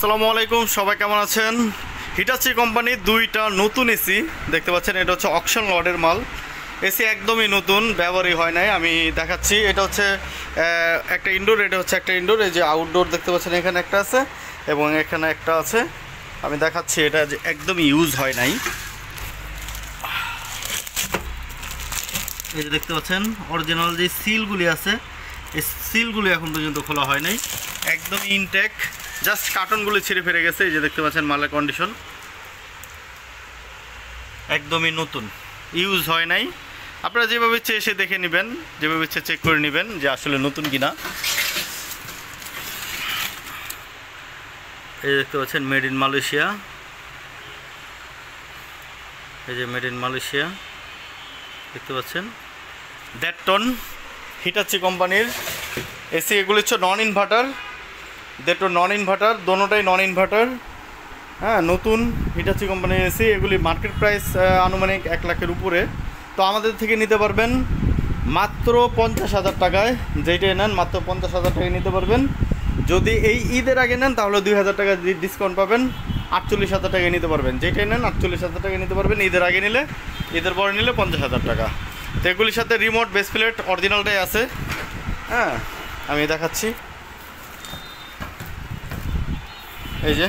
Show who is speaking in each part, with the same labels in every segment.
Speaker 1: আসসালামু আলাইকুম, সবাই কেমন আছেন? হিটাচি কোম্পানির দুইটা নতুন এসি দেখতে পাচ্ছেন। এটা হচ্ছে অকশন লটের মাল। এসি একদমই নতুন, ব্যবহারই হয় নাই। আমি দেখাচ্ছি, এটা হচ্ছে একটা ইনডোর, এটা হচ্ছে একটা ইনডোর। এই যে আউটডোর দেখতে পাচ্ছেন, এখানে একটা আছে এবং এখানে একটা আছে। আমি দেখাচ্ছি, এটা যে একদমই ইউজ হয় নাই। এই যে দেখতে পাচ্ছেন অরিজিনাল যে সিলগুলি আছে, এই সিলগুলি এখন পর্যন্ত খোলা হয় নাই, একদমই ইনটেক। জাস্ট কার্টনগুলি ছিঁড়ে ফেরে গেছে। এই যে দেখতে পাচ্ছেন মালের কন্ডিশন একদমই নতুন, ইউজ হয় নাই। আপনারা যেভাবে ইচ্ছে এসে দেখে নেবেন, যেভাবে ইচ্ছে চেক করে নেবেন যে আসলে নতুন কিনা। এই দেখতে পাচ্ছেন মেড ইন মালয়েশিয়া। এই যে মেড ইন মালয়েশিয়া দেখতে পাচ্ছেন। 1.5 টন হিটাচি কোম্পানির এসি। এগুলি হচ্ছে non inverter, 1.5 ton non inverter, দোনোটাই নন ইনভার্টার। হ্যাঁ, নতুন হিটাচি কোম্পানির এসি। এগুলি মার্কেট প্রাইস আনুমানিক 1 লাখের উপরে। তো আমাদের থেকে নিতে পারবেন মাত্র 50,000 টাকায়। যেইটাই নেন মাত্র 50,000 টাকায় নিতে পারবেন। যদি এই ঈদের আগে নেন তাহলে 2,000 টাকা ডিসকাউন্ট পাবেন, 48,000 টাকায় নিতে পারবেন। যেইটাই নেন 48,000 টাকায় নিতে পারবেন। ঈদের আগে নিলে, ঈদের পরে নিলে 50,000 টাকা। তো এগুলির সাথে রিমোট বেস প্লেট অরিজিনালটাই আছে। হ্যাঁ, আমি দেখাচ্ছি। এই যে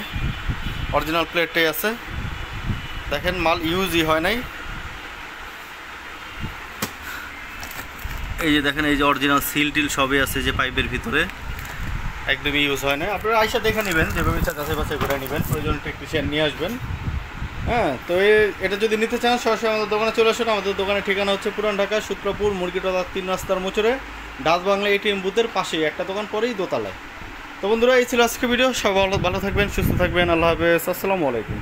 Speaker 1: অরিজিনাল প্লেটটাই আছে, দেখেন মাল ইউজই হয় নাই। এই যে দেখেন, এই যে অরিজিনাল সিল টিল সবই আছে যে পাইপের ভিতরে, একদমই ইউজ হয় না। আপনারা আইসা দেখে নেবেন, যেভাবে ইচ্ছা কাছে পাশে ঘুরে নেবেন, প্রয়োজন টেকনিশিয়ান নিয়ে আসবেন। হ্যাঁ, তো এটা যদি নিতে চান সরাসরি আমাদের দোকানে চলে আসুন। আমাদের দোকানের ঠিকানা হচ্ছে পুরান ঢাকা সূত্রপুর মুরগিটলা 3 রাস্তার মোচরে, ডাচ বাংলা এটিএম বুথের পাশেই, একটা দোকান পরেই দোতলায়। তো বন্ধুরা, এই ছিল আজকে ভিডিও। সবাই ভালো থাকবেন, সুস্থ থাকবেন। আল্লাহ হাফেজ, আসসালামু আলাইকুম।